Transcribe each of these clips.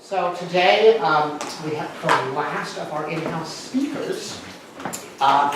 So today we have the last of our in-house speakers, our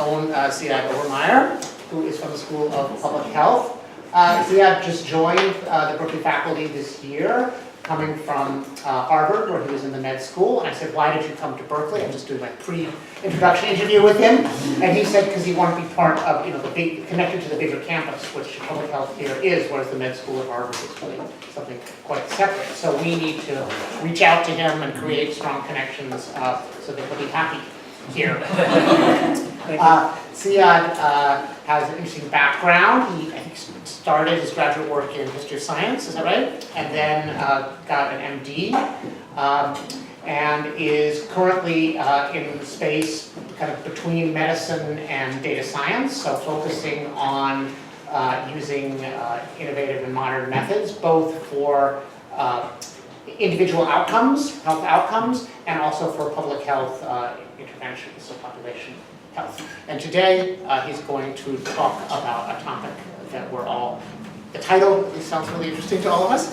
own Ziad Obermeyer, who is from the School of Public Health. Ziad just joined the Berkeley faculty this year, coming from Harvard, where he was in the med school. And I said, why did you come to Berkeley? I'm just doing my pre-introduction interview with him. And he said, because he wanted to be part of, connected to the bigger campus, which public health here is, whereas the med school at Harvard is really something quite separate. So we need to reach out to him and create strong connections so that he'll be happy here. Ziad has an interesting background. He, I think, started his graduate work in history of science, is that right? And then got an MD, and is currently in the space kind of between medicine and data science, so focusing on using innovative and modern methods, both for individual outcomes, health outcomes, and also for public health interventions, so population health. And today, he's going to talk about a topic that we're all, the title sounds really interesting to all of us,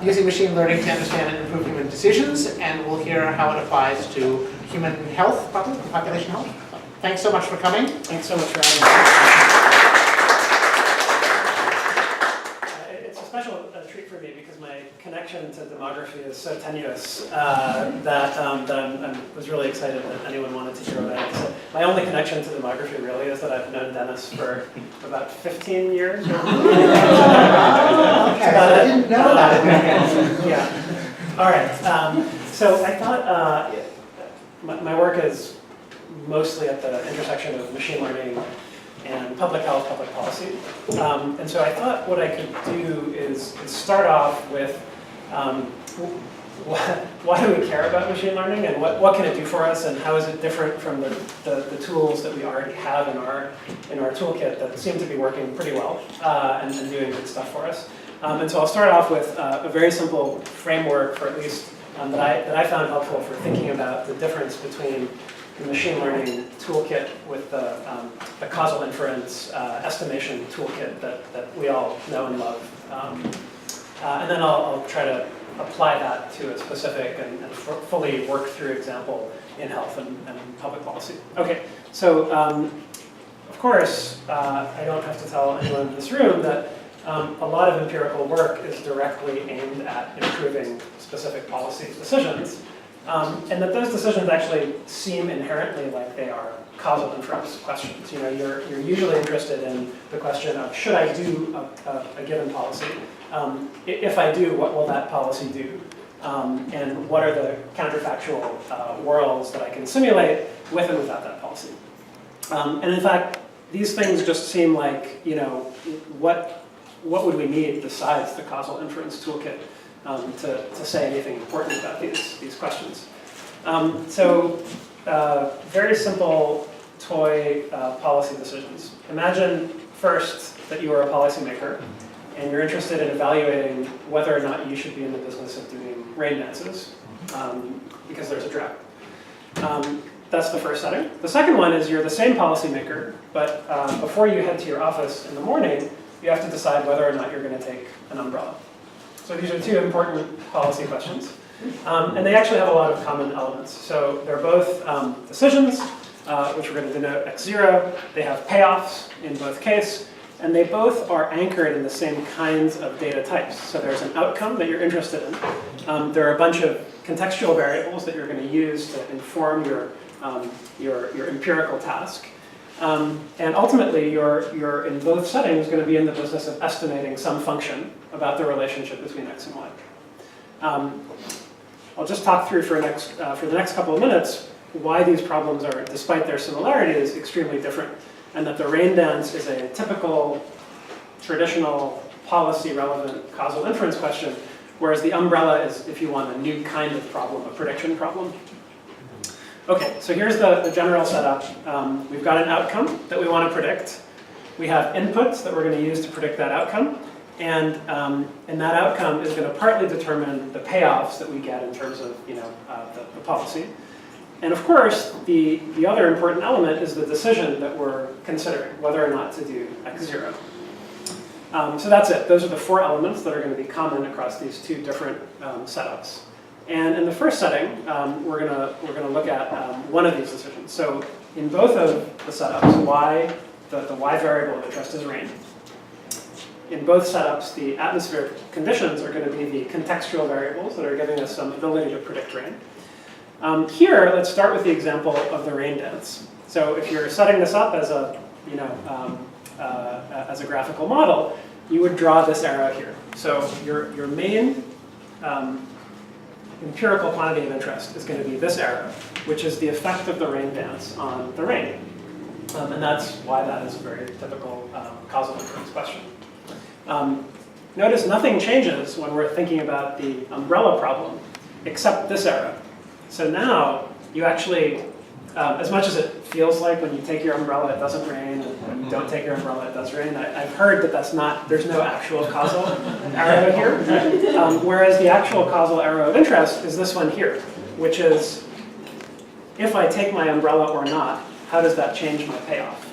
using machine learning to understand and improve human decisions, and we'll hear how it applies to human health, probably, population health. So, thanks so much for coming. Thanks so much for having me. It's a special treat for me because my connection to demography is so tenuous that I was really excited that anyone wanted to hear about it. So my only connection to demography really is that I've known Dennis for about 15 years. Okay, I didn't know that. Yeah. All right. So I thought my work is mostly at the intersection of machine learning and public health, public policy. And so I thought what I could do is start off with why do we care about machine learning, and what can it do for us, and how is it different from the tools that we already have in our toolkit that seem to be working pretty well and doing good stuff for us. And so I'll start off with a very simple framework, for at least that I found helpful for thinking about the difference between the machine learning toolkit with the causal inference estimation toolkit that we all know and love. And then I'll try to apply that to a specific and fully work through example in health and public policy. Okay, so of course, I don't have to tell anyone in this room that a lot of empirical work is directly aimed at improving specific policy decisions. And that those decisions actually seem inherently like they are causal inference questions. You know, you're usually interested in the question of, should I do a given policy? If I do, what will that policy do? And what are the counterfactual worlds that I can simulate with and without that policy? And in fact, these things just seem like, what would we need besides the causal inference toolkit to say anything important about these questions. So very simple toy policy decisions. Imagine first that you are a policymaker and you're interested in evaluating whether or not you should be in the business of doing rain dances because there's a drought. That's the first setting. The second one is you're the same policymaker, but before you head to your office in the morning, you have to decide whether or not you're going to take an umbrella. So these are two important policy questions. And they actually have a lot of common elements. So they're both decisions, which we're going to denote x0. They have payoffs in both cases. And they both are anchored in the same kinds of data types. So there's an outcome that you're interested in. There are a bunch of contextual variables that you're going to use to inform your empirical task. And ultimately, you're in both settings going to be in the business of estimating some function about the relationship between x and y. I'll just talk through for the next couple of minutes why these problems are, despite their similarities, extremely different, and that the rain dance is a typical, traditional, policy-relevant causal inference question, whereas the umbrella is, if you want, a new kind of problem, a prediction problem. Okay, so here's the general setup. We've got an outcome that we want to predict. We have inputs that we're going to use to predict that outcome. And that outcome is going to partly determine the payoffs that we get in terms of the policy. And of course, the other important element is the decision that we're considering, whether or not to do x0. So that's it. Those are the four elements that are going to be common across these two different setups. And in the first setting, we're gonna look at one of these decisions. So in both of the setups, y, the y variable of interest is rain. In both setups, the atmospheric conditions are going to be the contextual variables that are giving us some ability to predict rain. Here, let's start with the example of the rain dance. So if you're setting this up as a, as a graphical model, you would draw this arrow here. So your main empirical quantity of interest is going to be this arrow, which is the effect of the rain dance on the rain. And that's why that is a very typical causal inference question. Notice nothing changes when we're thinking about the umbrella problem, except this arrow. So now you actually, as much as it feels like when you take your umbrella it doesn't rain, and when you don't take your umbrella it does rain, I've heard that that's not, there's no actual causal arrow here. Whereas the actual causal arrow of interest is this one here, which is, if I take my umbrella or not, how does that change my payoff?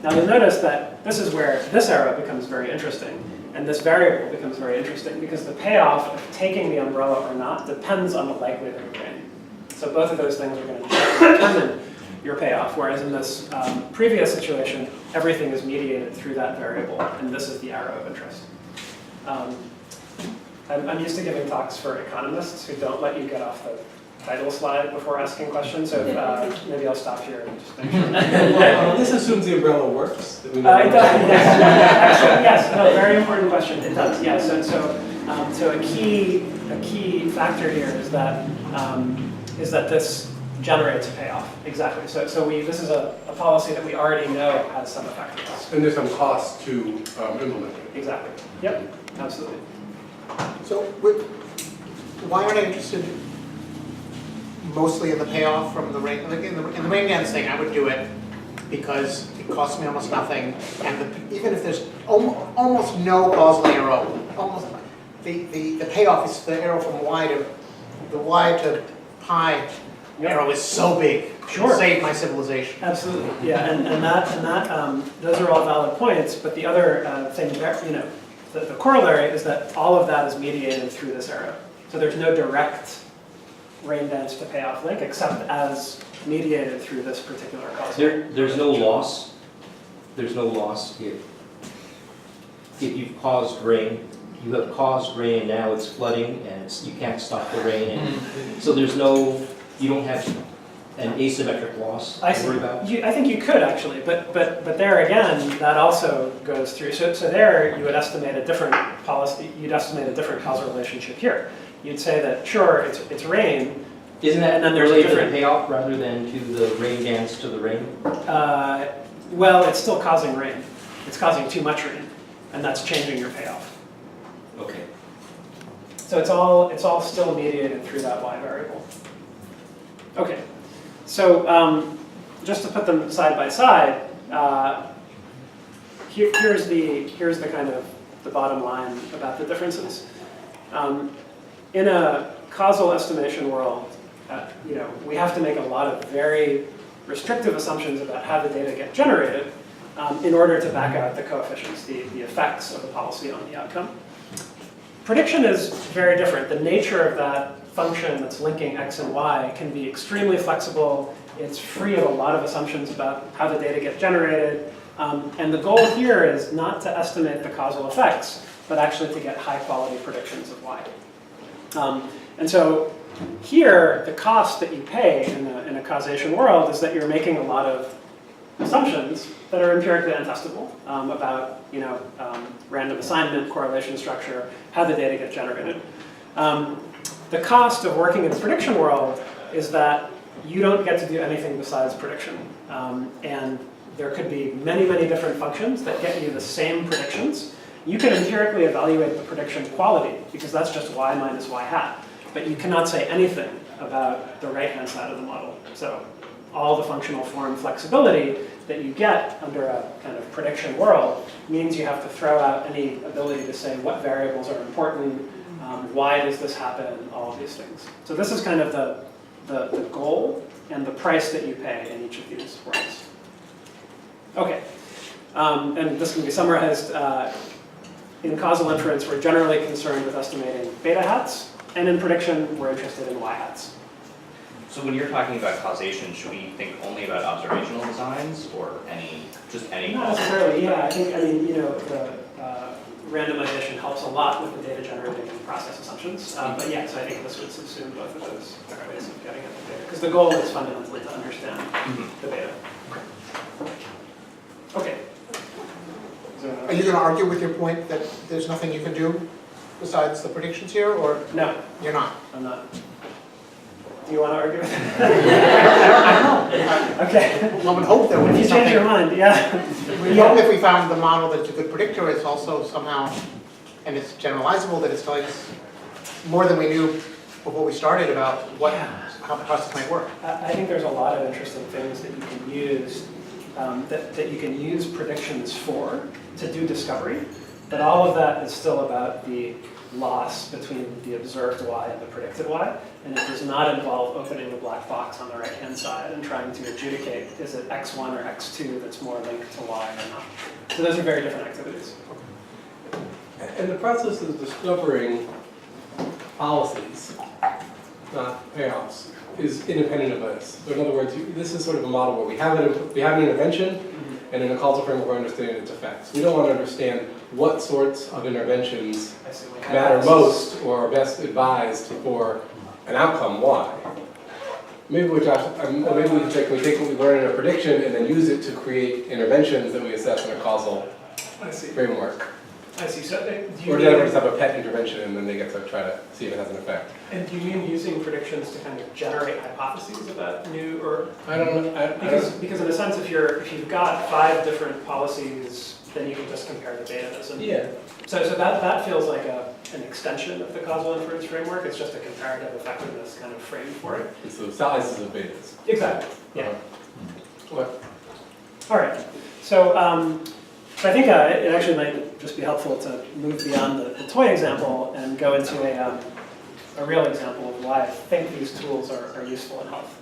Now you'll notice that this is where this arrow becomes very interesting, and this variable becomes very interesting, because the payoff of taking the umbrella or not depends on the likelihood of rain. So both of those things are going to determine your payoff, whereas in this previous situation, everything is mediated through that variable, and this is the arrow of interest. I'm used to giving talks for economists who don't let you get off the title slide before asking questions, so maybe I'll stop here and just make sure. Well, this assumes the umbrella works. That we know It does, yes. Actually, yes, no, very important question. It does, yes. So a key factor here is that this generates a payoff. Exactly. So this is a policy that we already know has some effect on us. And there's some cost to implement it. Exactly. Yep. Absolutely. So why aren't I interested mostly in the payoff from the rain? Like in the rain dance thing, I would do it because it costs me almost nothing, and even if there's almost no causal arrow, almost the payoff is the arrow from y to pi arrow is so big. Sure. It saved my civilization. Absolutely. Yeah, and that those are all valid points. But the other thing, the corollary is that all of that is mediated through this arrow. So there's no direct rain dance to payoff link, except as mediated through this particular cause. There's no loss. There's no loss if you've caused rain. You have caused rain, and now it's flooding, and you can't stop the rain. And so there's no, you don't have an asymmetric loss to worry about. I think you could actually, but there again, that also goes through. So there you would estimate a different policy. You'd estimate a different causal relationship here. You'd say that sure, it's rain. Isn't that and then there's related a different to the payoff rather than to the rain dance to the rain? Well, it's still causing rain. It's causing too much rain, and that's changing your payoff. Okay. So it's all still mediated through that y variable. Okay. So just to put them side by side, here's the kind of the bottom line about the differences. In a causal estimation world, we have to make a lot of very restrictive assumptions about how the data get generated in order to back out the coefficients, the effects of the policy on the outcome. Prediction is very different. The nature of that function that's linking x and y can be extremely flexible. It's free of a lot of assumptions about how the data get generated. And the goal here is not to estimate the causal effects, but actually to get high quality predictions of y. And so here, the cost that you pay in a causation world is that you're making a lot of assumptions that are empirically untestable about random assignment, correlation structure, how the data get generated. The cost of working in the prediction world is that you don't get to do anything besides prediction. And there could be many, many different functions that get you the same predictions. You can empirically evaluate the prediction quality, because that's just y minus y hat. But you cannot say anything about the right-hand side of the model. So all the functional form flexibility that you get under a kind of prediction world means you have to throw out any ability to say what variables are important, why does this happen, all of these things. So this is kind of the goal and the price that you pay in each of these worlds. Okay, and this can be summarized. In causal inference, we're generally concerned with estimating beta hats. And in prediction, we're interested in y-hats. So when you're talking about causation, should we think only about observational designs or just any? Not necessarily, yeah. I mean, the randomization helps a lot with the data generating and process assumptions. But yeah, so I think this would subsume both of those ways of getting at the data. Because the goal is fundamentally to understand the data. Okay. Are you going to argue with your point that there's nothing you can do besides the predictions here, or No, you're not? I'm not. Do you want to argue with that? I don't know. Okay. One would hope there would If be you change your something. mind, yeah. We hope if we found the model that's a good predictor, it's also somehow, and it's generalizable, that it's telling us more than we knew before we started about how the process might work. I think there's a lot of interesting things that you can use, that you can use predictions for to do discovery, but all of that is still about the loss between the observed y and the predicted y, and it does not involve opening the black box on the right-hand side and trying to adjudicate, is it x1 or x2 that's more linked to y or not. So those are very different activities. And the process of discovering policies, not payoffs, is independent of us. So in other words, this is sort of a model where we have an intervention, and in a causal framework we understand its effects. We don't want to understand what sorts of interventions matter most or are best advised for an outcome Y. Maybe we can take what we learn in a prediction and then use it to create interventions that we assess in a causal framework. I see. So, do you Or do they just have a pet intervention and then they get to try to see if it has an effect? And do you mean using predictions to kind of generate hypotheses about new, or I don't know. because in a sense, if you've got 5 different policies, then you can just compare the betas. And Yeah. So that feels like an extension of the causal inference framework. It's just a comparative effectiveness kind of frame for it. It's the sizes of betas. Exactly. Yeah. What? All right. So I think it actually might just be helpful to move beyond the toy example and go into a real example of why I think these tools are useful in health.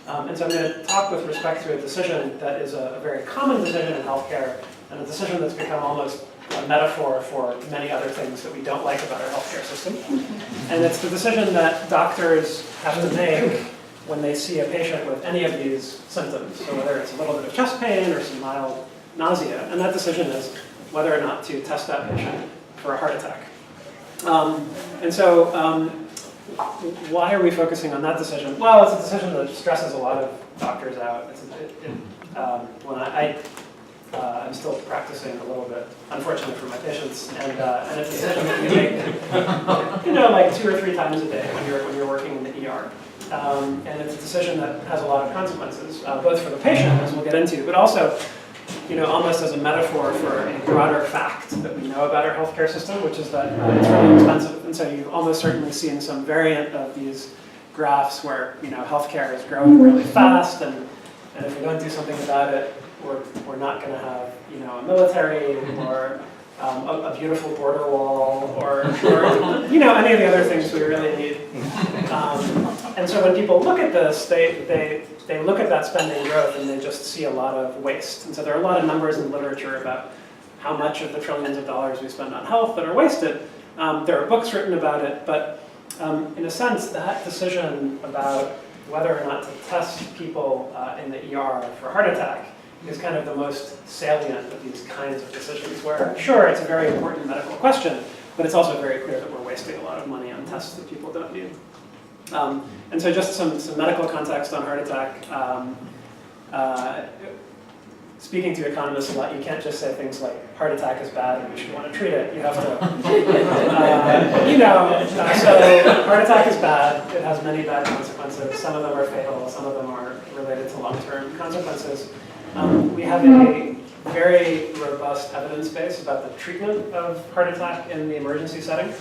And so I'm going to talk with respect to a decision that is a very common decision in healthcare, and a decision that's become almost a metaphor for many other things that we don't like about our healthcare system. And it's the decision that doctors have to make when they see a patient with any of these symptoms. So whether it's a little bit of chest pain or some mild nausea, and that decision is whether or not to test that patient for a heart attack. And so why are we focusing on that decision? Well, it's a decision that stresses a lot of doctors out. I'm still practicing a little bit, unfortunately for my patients, and it's a decision that you make, like 2 or 3 times a day when you're working in the ER. And it's a decision that has a lot of consequences, both for the patient, as we'll get into, but also, almost as a metaphor for a broader fact that we know about our healthcare system, which is that it's really expensive. And so you've almost certainly seen some variant of these graphs where, healthcare is growing really fast, and if we don't do something about it, we're not going to have, a military or a beautiful border wall or any of the other things we really need. And so when people look at this, they look at that spending growth and they just see a lot of waste. And so there are a lot of numbers in literature about how much of the trillions of dollars we spend on health that are wasted. There are books written about it, but in a sense, that decision about whether or not to test people in the ER for a heart attack is kind of the most salient of these kinds of decisions where, sure, it's a very important medical question, but it's also very clear that we're wasting a lot of money on tests that people don't need. And so just some medical context on heart attack. Speaking to economists a lot, you can't just say things like, heart attack is bad and we should want to treat it. You have to, so heart attack is bad. It has many bad consequences. Some of them are fatal. Some of them are related to long-term consequences. We have a very robust evidence base about the treatment of heart attack in the emergency setting.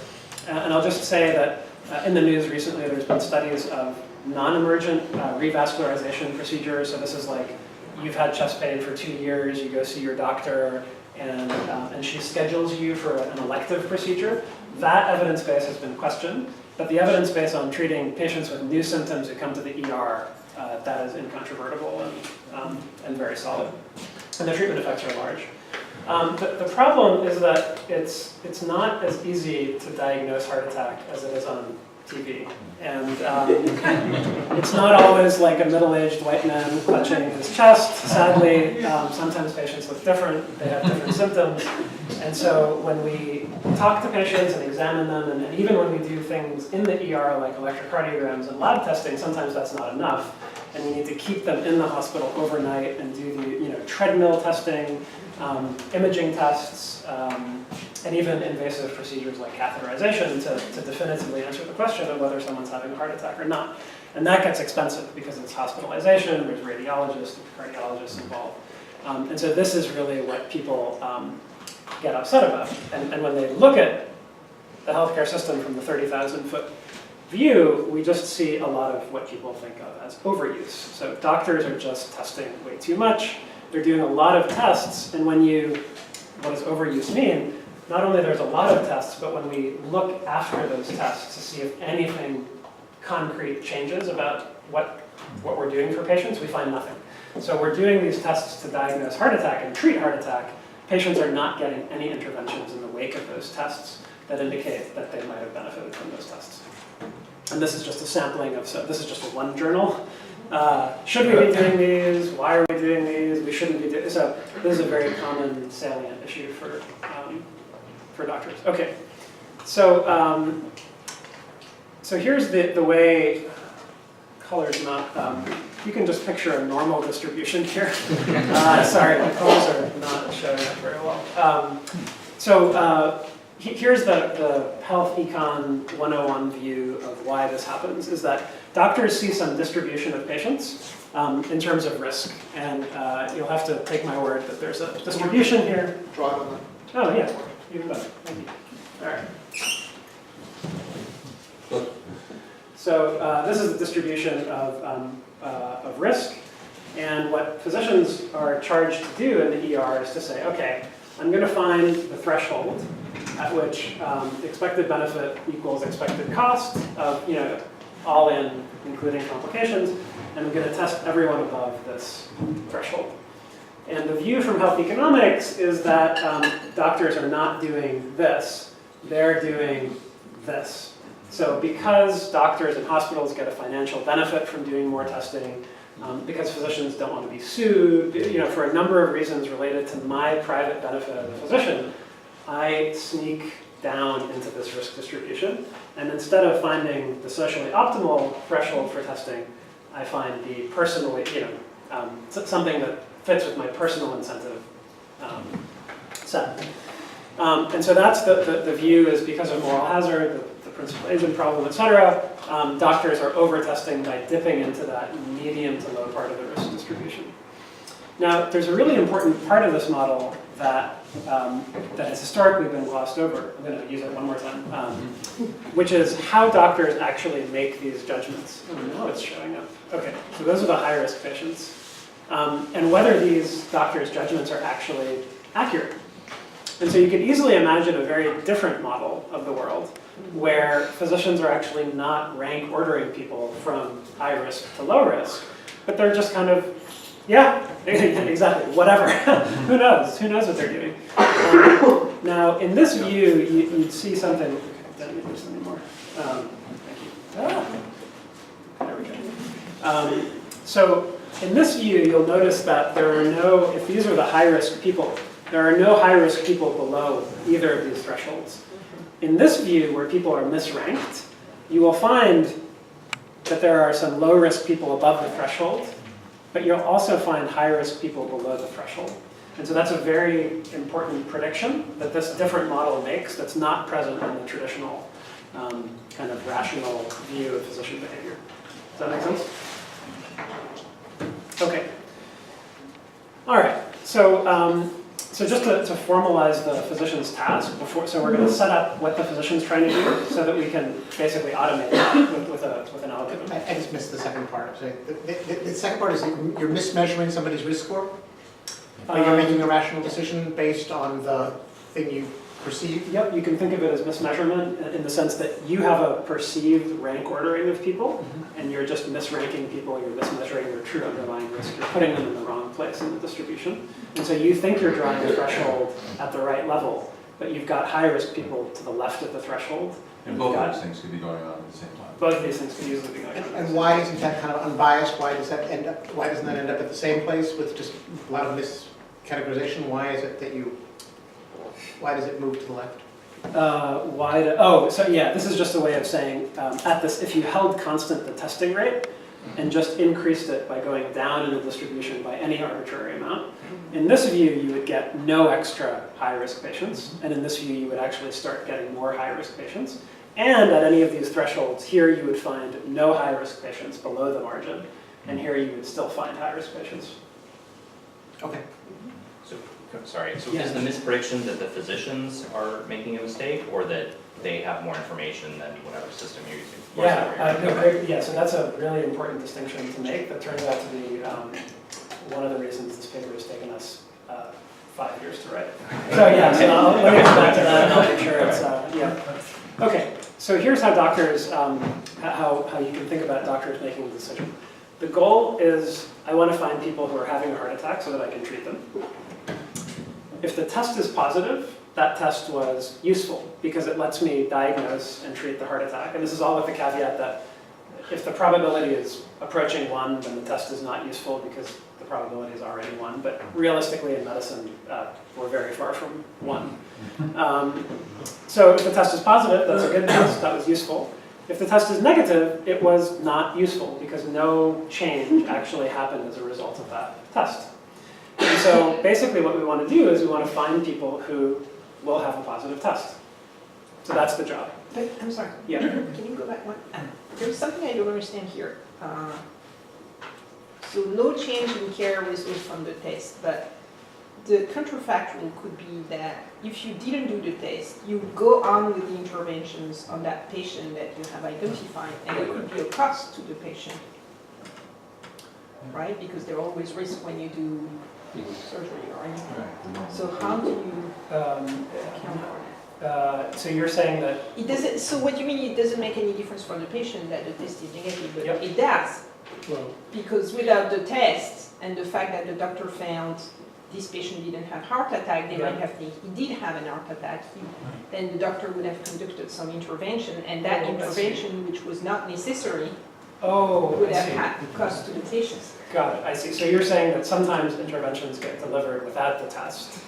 And I'll just say that in the news recently, there's been studies of non-emergent revascularization procedures. So this is like, you've had chest pain for 2 years, you go see your doctor, and she schedules you for an elective procedure. That evidence base has been questioned, but the evidence base on treating patients with new symptoms who come to the ER, that is incontrovertible and very solid. And the treatment effects are large. The problem is that it's not as easy to diagnose heart attack as it is on TV. And it's not always like a middle-aged white man clutching his chest. Sadly, sometimes patients look different, they have different symptoms. And so when we talk to patients and examine them, and even when we do things in the ER like electrocardiograms and lab testing, sometimes that's not enough. And we need to keep them in the hospital overnight and do the treadmill testing, imaging tests, and even invasive procedures like catheterization to definitively answer the question of whether someone's having a heart attack or not. And that gets expensive because it's hospitalization, there's radiologists, cardiologists involved. And so this is really what people get upset about. And when they look at the healthcare system from the 30,000-foot view, we just see a lot of what people think of as overuse. So doctors are just testing way too much. They're doing a lot of tests, and what does overuse mean? Not only there's a lot of tests, but when we look after those tests to see if anything concrete changes about what we're doing for patients, we find nothing. So we're doing these tests to diagnose heart attack and treat heart attack. Patients are not getting any interventions in the wake of those tests that indicate that they might have benefited from those tests. And this is just a sampling of, so this is just one journal. Should we be doing these? Why are we doing these? We shouldn't be doing, so this is a very common salient issue for doctors. Okay, so so here's the way colors not, you can just picture a normal distribution here. Sorry, the colors are not showing up very well. Here's the health econ 101 view of why this happens, is that doctors see some distribution of patients in terms of risk. And you'll have to take my word that there's a distribution here. Draw it on that. Oh, yeah, even better. Thank you. All right. So this is the distribution of risk. And what physicians are charged to do in the ER is to say, okay, I'm going to find the threshold at which expected benefit equals expected cost of, all in, including complications, and I'm going to test everyone above this threshold. And the view from health economics is that doctors are not doing this, they're doing this. So because doctors and hospitals get a financial benefit from doing more testing, because physicians don't want to be sued, for a number of reasons related to my private benefit as a physician, I sneak down into this risk distribution. And instead of finding the socially optimal threshold for testing, I find the personally, something that fits with my personal incentive set. And so that's the view, is because of moral hazard, the principal agent problem, et cetera, doctors are over-testing by dipping into that medium to low part of the risk distribution. Now, there's a really important part of this model that has historically been glossed over. I'm going to use it one more time, which is how doctors actually make these judgments. Oh, now it's showing up. Okay, so those are the high-risk patients. And whether these doctors' judgments are actually accurate. And so you could easily imagine a very different model of the world where physicians are actually not rank ordering people from high risk to low risk, but they're just kind of, yeah, exactly, whatever. Who knows? Who knows what they're doing? Now, in this view, you'd see something, I don't need this anymore. Thank you. There we go. So in this view, you'll notice that there are no, if these are the high-risk people, there are no high-risk people below either of these thresholds. In this view, where people are misranked, you will find that there are some low-risk people above the threshold, but you'll also find high-risk people below the threshold. And so that's a very important prediction that this different model makes that's not present in the traditional kind of rational view of physician behavior. Does that make sense? Okay. All right. So, so just to formalize the physician's task, so we're going to set up what the physician's trying to do so that we can basically automate that with an algorithm. I just missed the second part. So the second part is you're mismeasuring somebody's risk score? Or you're making a rational decision based on the thing you perceive? Yep, you can think of it as mismeasurement in the sense that you have a perceived rank ordering of people, and you're just misranking people, you're mismeasuring their true underlying risk, you're putting them in the wrong place in the distribution. And so you think you're drawing a threshold at the right level, but you've got high risk people to the left of the threshold, And both of those things could be going on at the same time. Both of these things could easily be going on. And why isn't that kind of unbiased? Why doesn't that end up at the same place with just a lot of miscategorization? Why is it that why does it move to the left? So yeah, this is just a way of saying, if you held constant the testing rate and just increased it by going down in the distribution by any arbitrary amount, in this view you would get no extra high-risk patients, and in this view you would actually start getting more high-risk patients. And at any of these thresholds, here you would find no high-risk patients below the margin, and here you would still find high-risk patients. Okay. So Yeah. is the misprediction that the physicians are making a mistake, or that they have more information than whatever system you're using? So that's a really important distinction to make that turns out to be one of the reasons this paper has taken us 5 years to write. So let me come back to that and I'll make sure it's, Okay, so here's how doctors, how you can think about doctors making a decision. The goal is, I want to find people who are having a heart attack so that I can treat them. If the test is positive, that test was useful because it lets me diagnose and treat the heart attack. And this is all with the caveat that if the probability is approaching 1, then the test is not useful because the probability is already 1. But realistically in medicine, we're very far from 1. So if the test is positive, that's a good test, that was useful. If the test is negative, it was not useful because no change actually happened as a result of that test. And so basically what we want to do is we want to find people who will have a positive test. So that's the job. But, I'm sorry. Yeah. Can you go back one? There's something I don't understand here. So no change in care results from the test, but the counterfactual could be that if you didn't do the test, you go on with the interventions on that patient that you have identified, and it could be a cost to the patient, right? Because there are always risks when you do surgery, right? So how do you account for that? So you're saying that It doesn't. So what you mean? It doesn't make any difference for the patient that the test is negative, but Yep. it does, well, because without the test and the fact that the doctor found this patient didn't have heart attack, they Yeah. might have think he did have an heart attack. Then the doctor would have conducted some intervention, and that Oh, I see. intervention, which was not necessary, oh, would I have see. had cost to the patient. Got it, I see. So you're saying that sometimes interventions get delivered without the test,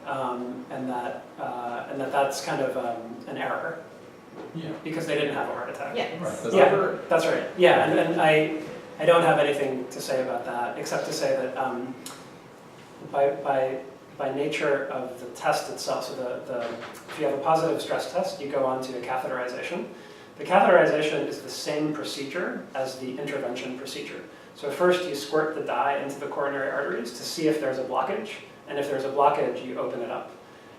and that's kind of an error Yeah. because they didn't have a heart attack. Yeah. Right, it's that's Yeah. over. That's right. Yeah, and I don't have anything to say about that except to say that by nature of the test itself, so if you have a positive stress test, you go on to a catheterization. The catheterization is the same procedure as the intervention procedure. So first you squirt the dye into the coronary arteries to see if there's a blockage, and if there's a blockage, you open it up.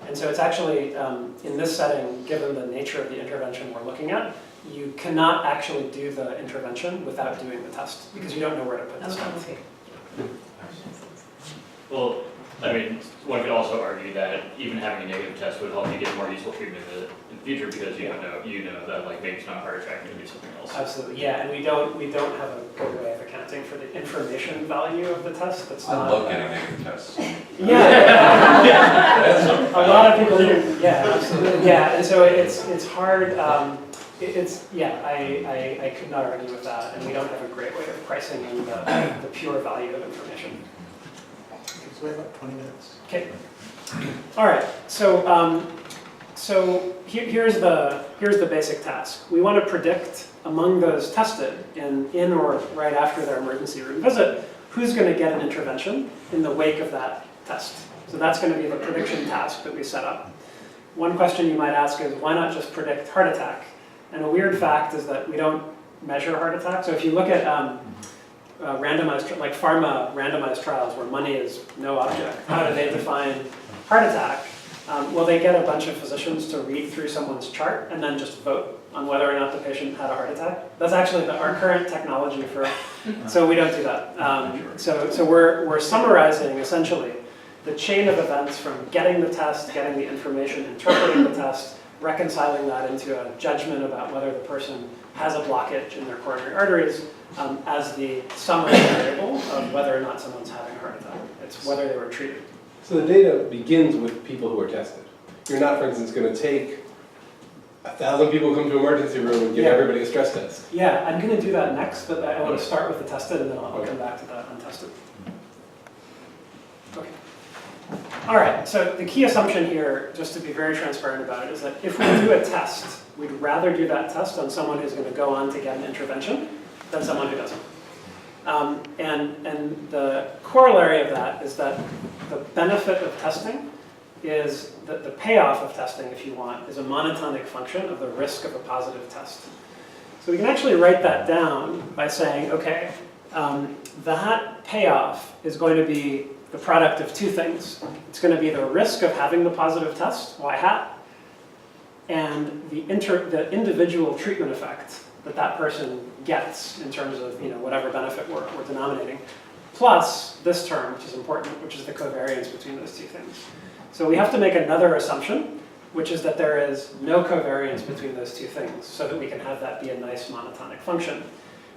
And so it's actually, in this setting, given the nature of the intervention we're looking at, you cannot actually do the intervention without doing the test, because you don't know where to put the stent. Okay. Well, I mean, one could also argue that even having a negative test would help you get more useful treatment in the future because you know that like maybe it's not a heart attack, maybe it's something else. Absolutely, yeah, and we don't have a good way of accounting for the information value of the test. That's I not. love getting negative tests. Yeah, a lot of people do. Yeah, absolutely. Yeah, and so it's hard. I could not argue with that, and we don't have a great way of pricing in the pure value of information. So we have about 20 minutes. Okay. All right. So here's the basic task. We want to predict among those tested in or right after their emergency room visit who's going to get an intervention in the wake of that test. So that's going to be the prediction task that we set up. One question you might ask is, why not just predict heart attack? And a weird fact is that we don't measure heart attack. So if you look at randomized, like pharma randomized trials where money is no object, how do they define heart attack? Well, they get a bunch of physicians to read through someone's chart and then just vote on whether or not the patient had a heart attack. That's actually our current technology for, so we don't do that. So we're summarizing essentially the chain of events from getting the test, getting the information, interpreting the test, reconciling that into a judgment about whether the person has a blockage in their coronary arteries as the summary variable of whether or not someone's having a heart attack. It's whether they were treated. So the data begins with people who are tested. You're not, for instance, going to take 1,000 people come to emergency room and give Yeah. everybody a stress test. Yeah, I'm going to do that next, but I want to start with the tested, and then I'll come back to the untested. Okay. All right, so the key assumption here, just to be very transparent about it, is that if we do a test, we'd rather do that test on someone who's going to go on to get an intervention than someone who doesn't. And the corollary of that is that the benefit of testing is that the payoff of testing, if you want, is a monotonic function of the risk of a positive test. So we can actually write that down by saying, okay, that payoff is going to be the product of two things. It's going to be the risk of having the positive test, y hat, and the individual treatment effect that that person gets in terms of whatever benefit we're denominating, plus this term, which is important, which is the covariance between those two things. So we have to make another assumption, which is that there is no covariance between those two things, so that we can have that be a nice monotonic function.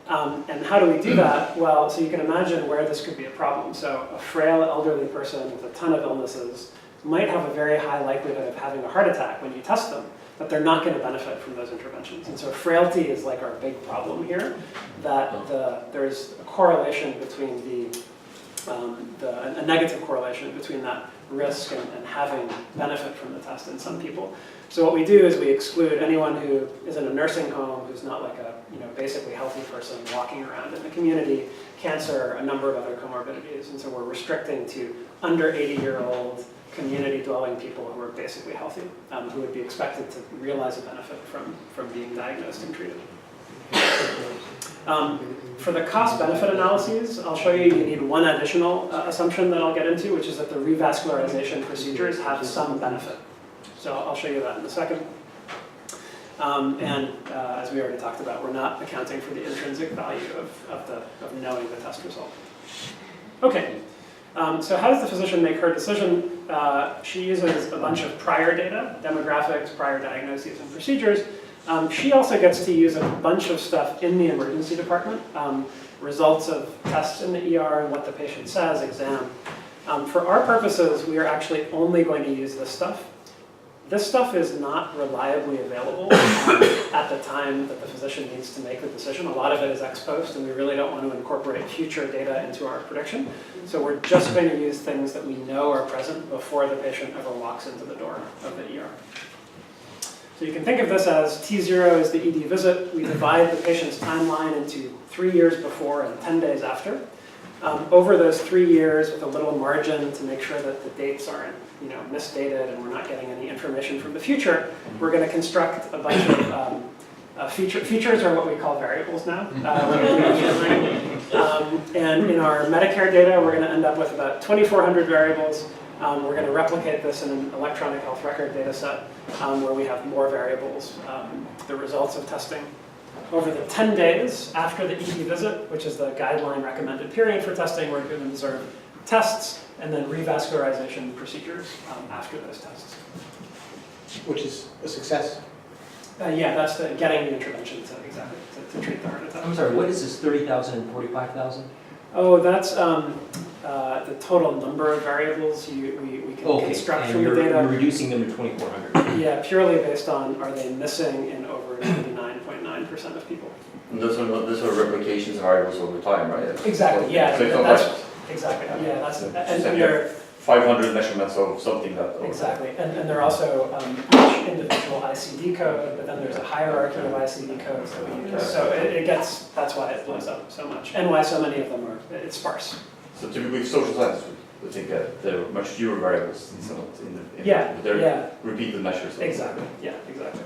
And how do we do that? Well, so you can imagine where this could be a problem. So a frail elderly person with a ton of illnesses might have a very high likelihood of having a heart attack when you test them, but they're not going to benefit from those interventions. And so frailty is like our big problem here, that there's a correlation between a negative correlation between that risk and having benefit from the test in some people. So what we do is we exclude anyone who is in a nursing home, who's not like a basically healthy person walking around in the community, cancer, a number of other comorbidities. And so we're restricting to under 80-year-old community-dwelling people who are basically healthy, who would be expected to realize a benefit from being diagnosed and treated. For the cost-benefit analyses, I'll show you need one additional assumption that I'll get into, which is that the revascularization procedures have some benefit. So I'll show you that in a second. As we already talked about, we're not accounting for the intrinsic value of knowing the test result. Okay, so how does the physician make her decision? She uses a bunch of prior data, demographics, prior diagnoses, and procedures. She also gets to use a bunch of stuff in the emergency department, results of tests in the ER and what the patient says, exam. For our purposes, we are actually only going to use this stuff. This stuff is not reliably available at the time that the physician needs to make the decision. A lot of it is ex post, and we really don't want to incorporate future data into our prediction. So we're just going to use things that we know are present before the patient ever walks into the door of the ER. So you can think of this as T0 is the ED visit. We divide the patient's timeline into 3 years before and 10 days after. Over those 3 years, with a little margin to make sure that the dates aren't misdated and we're not getting any information from the future, we're going to construct a bunch of features are what we call variables now. And in our Medicare data, we're going to end up with about 2,400 variables. We're going to replicate this in an electronic health record data set where we have more variables, the results of testing. Over the 10 days after the ED visit, which is the guideline recommended period for testing, we're going to observe tests and then revascularization procedures after those tests. Which is a success. Yeah, that's getting the intervention to treat the heart attack. I'm sorry, what is this, 30,000 and 45,000? Oh, that's the total number of variables we can construct from the data. You're reducing them to 2,400. Yeah, purely based on are they missing in over 99.9% of people. And those are replications variables over time, right? Exactly, yeah. So it's not That's, like exactly, yeah, that's, just and like they're, 500 measurements of something that. exactly, and they're also each individual ICD code, but then there's a hierarchy of ICD codes that we use. So it gets, that's why it blows up so much, and why so many of them are, it's sparse. So typically social science would think that there are much fewer variables in their repeated measures. Exactly, yeah, exactly.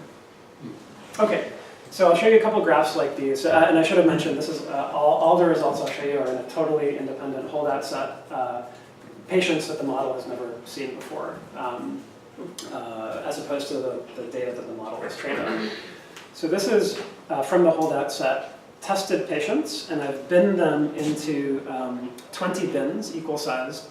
Okay, so I'll show you a couple graphs like these, and I should have mentioned this is all the results I'll show you are in a totally independent holdout set, patients that the model has never seen before, as opposed to the data that the model was trained on. So this is from the holdout set, tested patients, and I've binned them into 20 bins, equal sized,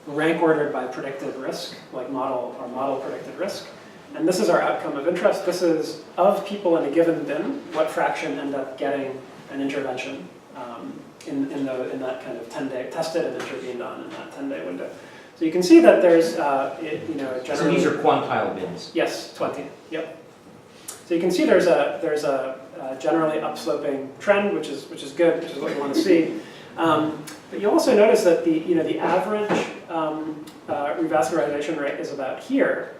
rank ordered by predicted risk, like model predicted risk. And this is our outcome of interest. This is, of people in a given bin, what fraction end up getting an intervention in that kind of 10-day, tested and intervened on in that 10-day window. So you can see that there's, So generally... these are quantile bins. Yes, 20, yep. So you can see there's a generally upsloping trend, which is good, which is what you want to see. But you also notice that the average revascularization rate is about here,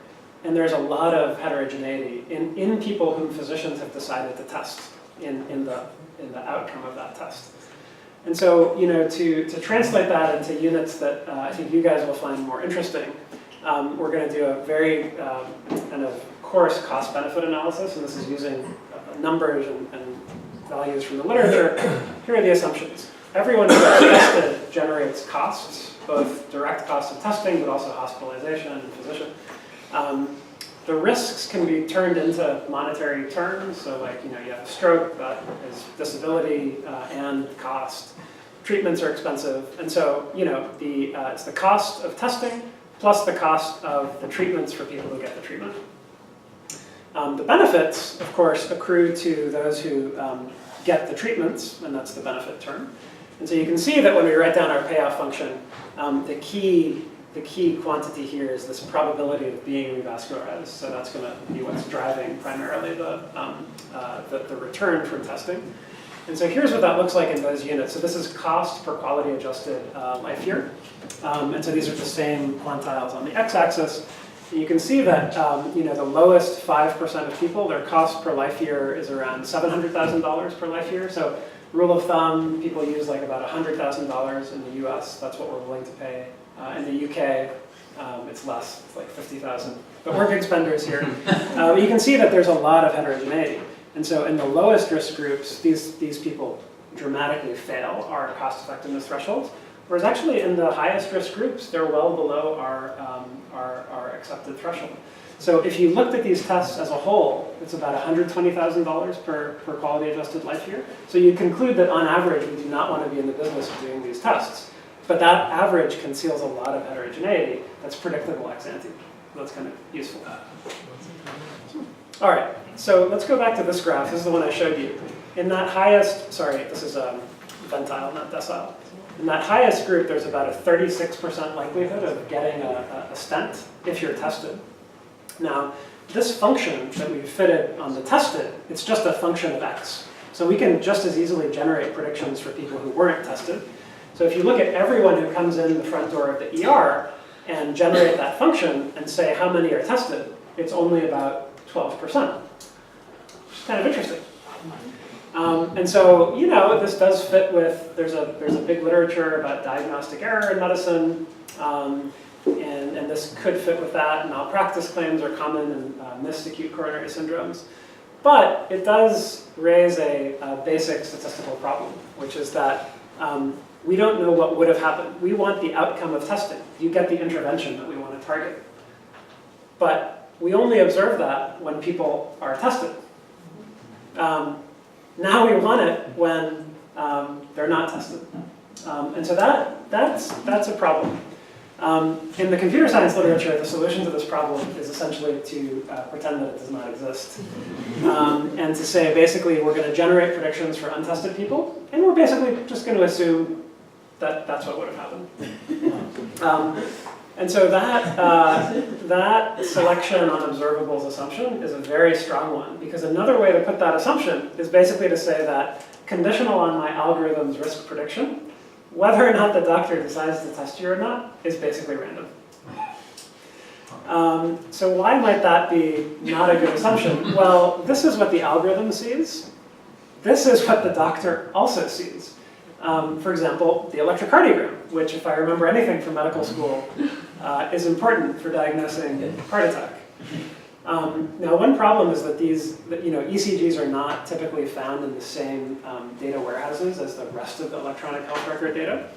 and there's a lot of heterogeneity in people whom physicians have decided to test in the outcome of that test. And so, to translate that into units that I think you guys will find more interesting, we're going to do a very kind of coarse cost-benefit analysis, and this is using numbers and values from the literature. Here are the assumptions. Everyone who gets tested generates costs, both direct costs of testing, but also hospitalization and physician. The risks can be turned into monetary terms, so like, you have a stroke, that is disability and cost. Treatments are expensive, and so, it's the cost of testing plus the cost of the treatments for people who get the treatment. The benefits, of course, accrue to those who get the treatments, and that's the benefit term. And so you can see that when we write down our payoff function, the key quantity here is this probability of being revascularized. So that's going to be what's driving primarily the return from testing. And so here's what that looks like in those units. So this is cost per quality adjusted life year. And so these are the same quantiles on the x-axis. And you can see that the lowest 5% of people, their cost per life year is around $700,000 per life year. So rule of thumb, people use like about $100,000 in the US. That's what we're willing to pay. In the UK, it's less, it's like 50,000. But we're big spenders here. You can see that there's a lot of heterogeneity. And so in the lowest risk groups, these people dramatically fail our cost effectiveness thresholds. Whereas actually in the highest risk groups, they're well below our accepted threshold. So if you looked at these tests as a whole, it's about $120,000 per quality adjusted life year. So you conclude that on average, we do not want to be in the business of doing these tests. But that average conceals a lot of heterogeneity that's predictable ex ante. That's kind of useful. All right, so let's go back to this graph. This is the one I showed you. In that highest, sorry, this is ventile, not decile. In that highest group, there's about a 36% likelihood of getting a stent if you're tested. Now, this function that we fitted on the tested, it's just a function of x. So we can just as easily generate predictions for people who weren't tested. So if you look at everyone who comes in the front door of the ER and generate that function and say how many are tested, it's only about 12%, which is kind of interesting. And so, this does fit with, there's a big literature about diagnostic error in medicine, and this could fit with that. Malpractice claims are common in missed acute coronary syndromes. But it does raise a basic statistical problem, which is that we don't know what would have happened. We want the outcome of testing. You get the intervention that we want to target. But we only observe that when people are tested. Now we want it when they're not tested. And so that's a problem. In the computer science literature, the solution to this problem is essentially to pretend that it does not exist. And to say, basically, we're going to generate predictions for untested people, and we're basically just going to assume that that's what would have happened. And so that selection on observables assumption is a very strong one, because another way to put that assumption is basically to say that conditional on my algorithm's risk prediction, whether or not the doctor decides to test you or not is basically random. So why might that be not a good assumption? Well, this is what the algorithm sees. This is what the doctor also sees. For example, the electrocardiogram, which, if I remember anything from medical school, is important for diagnosing heart attack. Now, one problem is that ECGs are not typically found in the same data warehouses as the rest of the electronic health record data.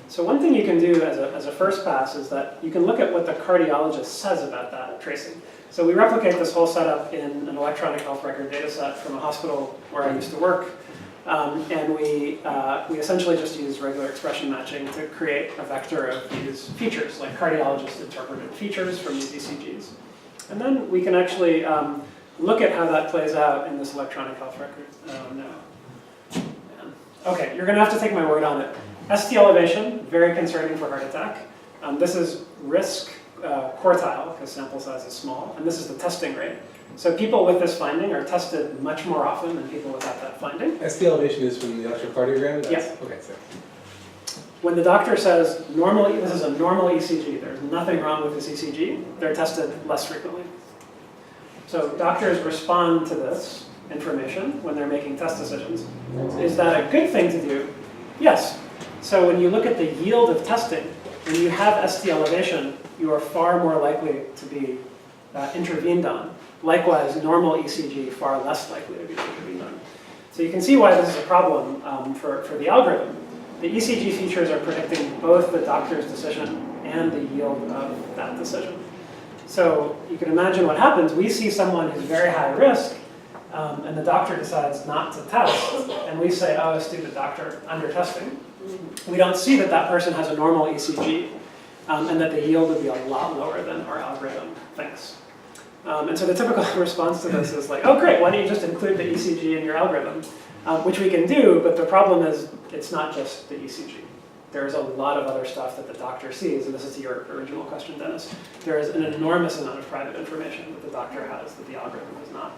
So one thing you can do as a first pass is that you can look at what the cardiologist says about that tracing. So we replicate this whole setup in an electronic health record data set from a hospital where I used to work. And we essentially just use regular expression matching to create a vector of these features, like cardiologist interpreted features from these ECGs. And then we can actually look at how that plays out in this electronic health record. Oh, no. Man. Okay, you're going to have to take my word on it. ST elevation, very concerning for heart attack. This is risk quartile, because sample size is small, and this is the testing rate. So people with this finding are tested much more often than people without that finding. ST elevation is from the electrocardiogram? Yeah. Okay, so. When the doctor says, this is a normal ECG, there's nothing wrong with this ECG, they're tested less frequently. So doctors respond to this information when they're making test decisions. Is that a good thing to do? Yes. So when you look at the yield of testing, when you have ST elevation, you are far more likely to be intervened on. Likewise, normal ECG, far less likely to be intervened on. So you can see why this is a problem for the algorithm. The ECG features are predicting both the doctor's decision and the yield of that decision. So you can imagine what happens. We see someone who's very high risk, and the doctor decides not to test, and we say, oh, stupid doctor, under-testing. We don't see that that person has a normal ECG, and that the yield would be a lot lower than our algorithm thinks. And so the typical response to this is like, oh great, why don't you just include the ECG in your algorithm? Which we can do, but the problem is it's not just the ECG. There's a lot of other stuff that the doctor sees, and this is to your original question, Dennis. There is an enormous amount of private information that the doctor has that the algorithm does not.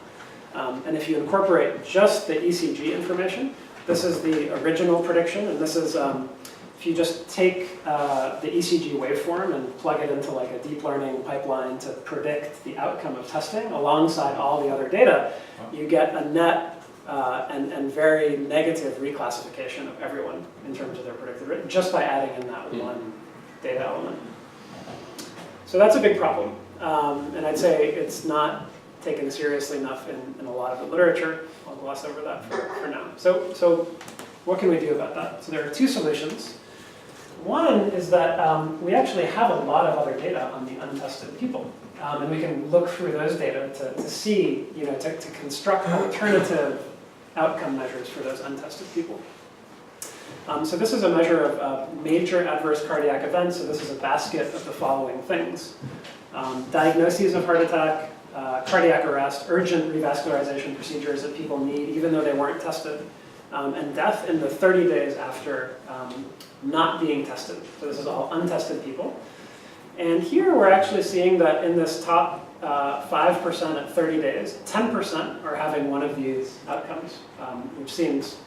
And if you incorporate just the ECG information, this is the original prediction, and this is, if you just take the ECG waveform and plug it into like a deep learning pipeline to predict the outcome of testing alongside all the other data, you get a net and very negative reclassification of everyone in terms of their predicted rate, just by adding in that one data element. So that's a big problem. And I'd say it's not taken seriously enough in a lot of the literature. I'll gloss over that for now. So what can we do about that? So there are two solutions. One is that we actually have a lot of other data on the untested people. And we can look through those data to see, to construct alternative outcome measures for those untested people. So this is a measure of major adverse cardiac events. So this is a basket of the following things. Diagnoses of heart attack, cardiac arrest, urgent revascularization procedures that people need even though they weren't tested, and death in the 30 days after not being tested. So this is all untested people. And here we're actually seeing that in this top 5% at 30 days, 10% are having one of these outcomes, which seems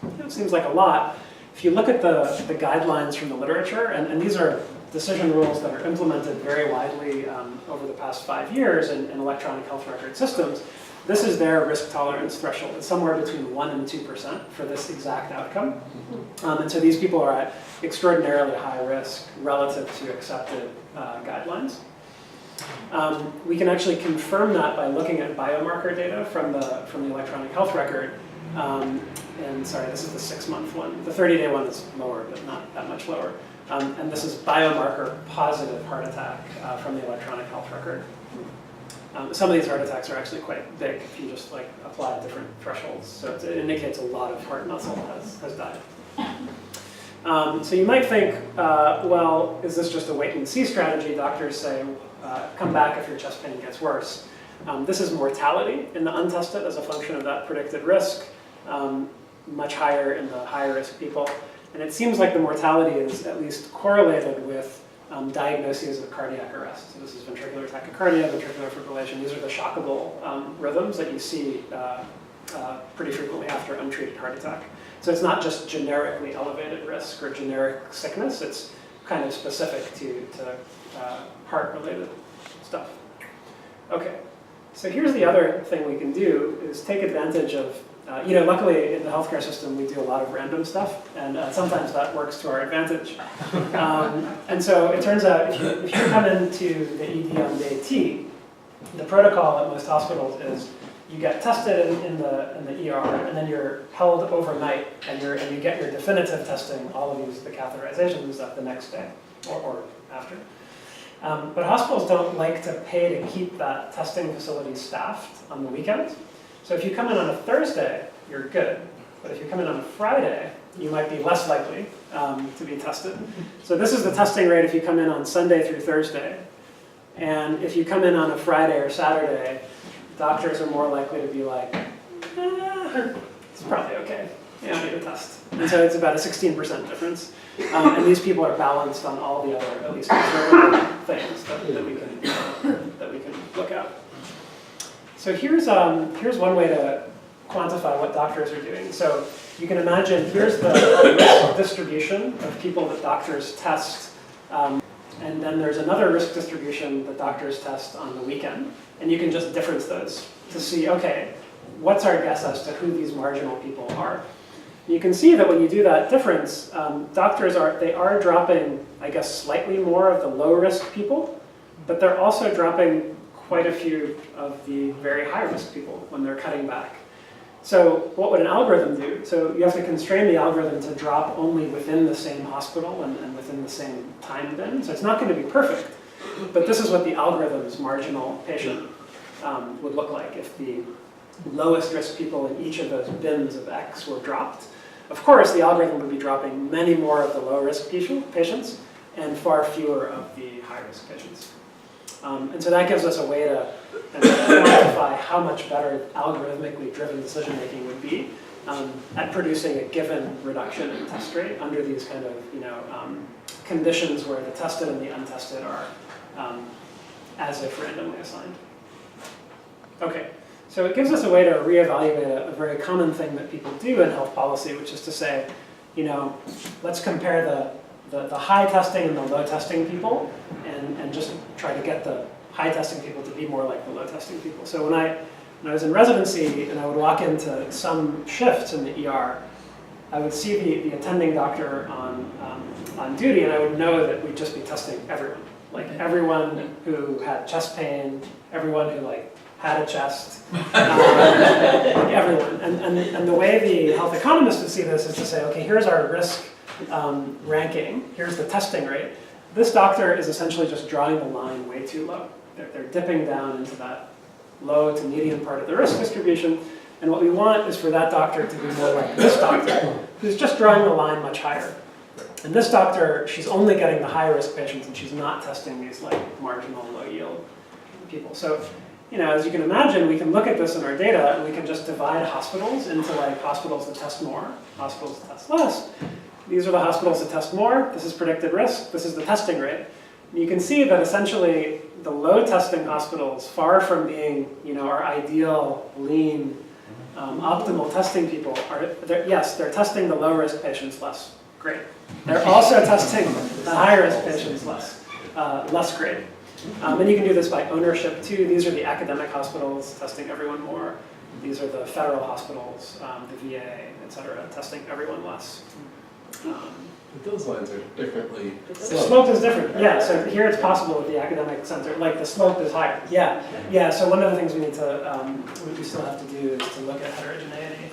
like a lot. If you look at the guidelines from the literature, and these are decision rules that are implemented very widely over the past 5 years in electronic health record systems, this is their risk tolerance threshold. It's somewhere between 1% and 2% for this exact outcome. And so these people are at extraordinarily high risk relative to accepted guidelines. We can actually confirm that by looking at biomarker data from the electronic health record. And sorry, this is the 6-month one. The 30-day one is lower, but not that much lower. And this is biomarker positive heart attack from the electronic health record. Some of these heart attacks are actually quite big if you just apply different thresholds. So it indicates a lot of heart muscle has died. So you might think, well, is this just a wait and see strategy? Doctors say, come back if your chest pain gets worse. This is mortality in the untested as a function of that predicted risk, much higher in the high risk people. And it seems like the mortality is at least correlated with diagnoses of cardiac arrest. So this is ventricular tachycardia, ventricular fibrillation. These are the shockable rhythms that you see pretty frequently after untreated heart attack. So it's not just generically elevated risk or generic sickness, it's kind of specific to heart-related stuff. Okay, so here's the other thing we can do is take advantage of, luckily in the healthcare system we do a lot of random stuff, and sometimes that works to our advantage. And so it turns out if you come into the ED on day T, the protocol at most hospitals is you get tested in the ER, and then you're held overnight, and you get your definitive testing, all of the catheterizations and stuff, the next day or after. But hospitals don't like to pay to keep that testing facility staffed on the weekends. So if you come in on a Thursday, you're good. But if you come in on a Friday, you might be less likely to be tested. So this is the testing rate if you come in on Sunday through Thursday. And if you come in on a Friday or Saturday, doctors are more likely to be like, it's probably okay. You don't need a test. And so it's about a 16% difference. And these people are balanced on all the other, at least conservative things that we can So here's one way to quantify what doctors are doing. So you can imagine here's the risk distribution of people that doctors test, and then there's another risk distribution that doctors test on the weekend, and you can just difference those to see, okay, what's our guess as to who these marginal people are? You can see that when you do that difference, doctors are dropping, I guess, slightly more of the low-risk people, but they're also dropping quite a few of the very high-risk people when they're cutting back. So what would an algorithm do? So you have to constrain the algorithm to drop only within the same hospital and within the same time bin. So it's not going to be perfect, but this is what the algorithm's marginal patient would look like if the lowest risk people in each of those bins of X were dropped. Of course, the algorithm would be dropping many more of the low-risk patients and far fewer of the high-risk patients. And so that gives us a way to quantify how much better algorithmically driven decision-making would be at producing a given reduction in test rate under these kind of conditions where the tested and the untested are as if randomly assigned. Okay. So it gives us a way to reevaluate a very common thing that people do in health policy, which is to say, let's compare the high testing and the low testing people and just try to get the high testing people to be more like the low testing people. So when I was in residency and I would walk into some shifts in the ER, I would see the attending doctor on duty and I would know that we'd just be testing everyone. Like everyone who had chest pain, everyone who had a chest, everyone. And the way the health economist would see this is to say, okay, here's our risk ranking, here's the testing rate. This doctor is essentially just drawing the line way too low. They're dipping down into that low to medium part of the risk distribution. And what we want is for that doctor to be more like this doctor, who's just drawing the line much higher. And this doctor, she's only getting the high risk patients and she's not testing these marginal low yield people. So, as you can imagine, we can look at this in our data and we can just divide hospitals into hospitals that test more, hospitals that test less. These are the hospitals that test more. This is predicted risk. This is the testing rate. And you can see that essentially the low testing hospitals, far from being our ideal, lean, optimal testing people, they're testing the low risk patients less. Great. They're also testing the high risk patients less great. And you can do this by ownership too. These are the academic hospitals testing everyone more. These are the federal hospitals, the VA, et cetera, testing everyone less. But those lines are differently The sloped. slope is different. Yeah, so here it's possible with the academic center, the slope is higher. Yeah. So one of the things we need to, we still have to do is to look at heterogeneity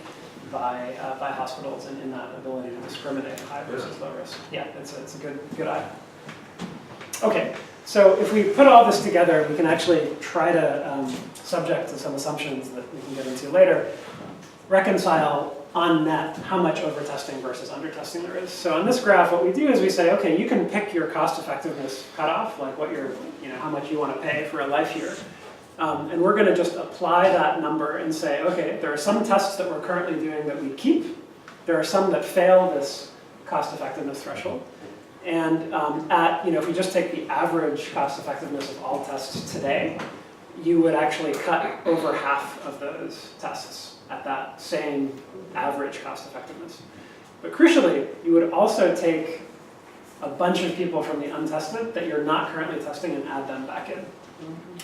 by hospitals and in that ability to discriminate high versus low risk. Yeah, it's a good eye. Okay. So if we put all this together, we can actually try to, subject to some assumptions that we can get into later, reconcile on net how much over-testing versus under-testing there is. So on this graph, what we do is we say, okay, you can pick your cost-effectiveness cutoff, like what your, how much you want to pay for a life year. And we're going to just apply that number and say, okay, there are some tests that we're currently doing that we keep. There are some that fail this cost-effectiveness threshold. And if we just take the average cost effectiveness of all tests today, you would actually cut over half of those tests at that same average cost effectiveness. But crucially, you would also take a bunch of people from the untested that you're not currently testing and add them back in.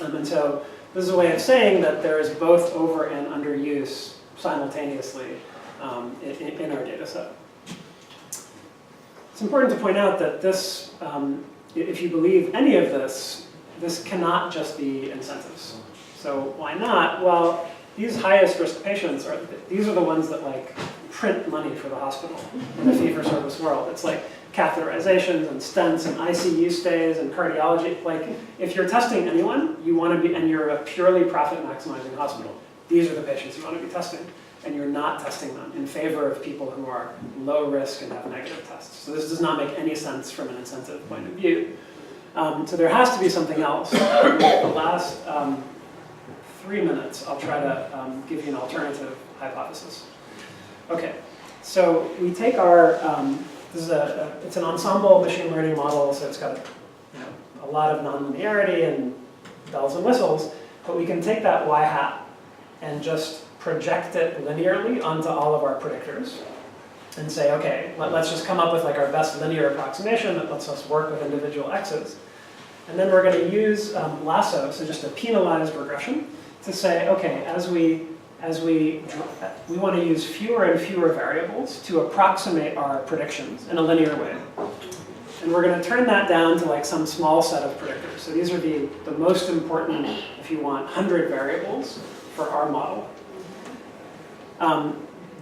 And so this is a way of saying that there is both over and under use simultaneously in our data set. It's important to point out that this, if you believe any of this, this cannot just be incentives. So why not? Well, these highest risk patients these are the ones that print money for the hospital in the fee-for-service world. It's like catheterizations and stents and ICU stays and cardiology. If you're testing anyone, you want to be, and you're a purely profit-maximizing hospital, these are the patients you want to be testing. And you're not testing them in favor of people who are low risk and have negative tests. So this does not make any sense from an incentive point of view. So there has to be something else. The last 3 minutes, I'll try to give you an alternative hypothesis. Okay, so we take our, it's an ensemble machine learning model, so it's got a lot of nonlinearity and bells and whistles, but we can take that y hat and just project it linearly onto all of our predictors and say, okay, let's just come up with like our best linear approximation that lets us work with individual x's. And then we're going to use lasso, so just a penalized regression, to say, okay, we want to use fewer and fewer variables to approximate our predictions in a linear way. And we're going to turn that down to like some small set of predictors. So these are the most important, if you want, 100 variables for our model.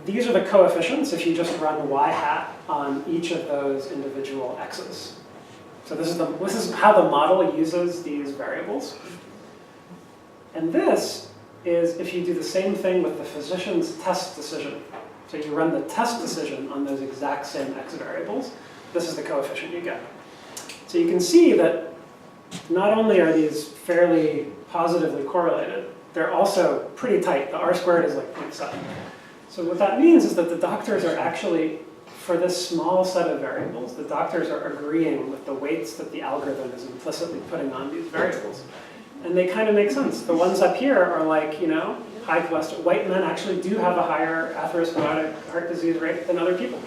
These are the coefficients if you just run y hat on each of those individual x's. So this is how the model uses these variables. And this is if you do the same thing with the physician's test decision. So you run the test decision on those exact same x variables. This is the coefficient you get. So you can see that not only are these fairly positively correlated, they're also pretty tight. The R-squared is like 0.7. So what that means is that the doctors are actually, for this small set of variables, the doctors are agreeing with the weights that the algorithm is implicitly putting on these variables. And they kind of make sense. The ones up here are like, high cholesterol. White men actually do have a higher atherosclerotic heart disease rate than other people.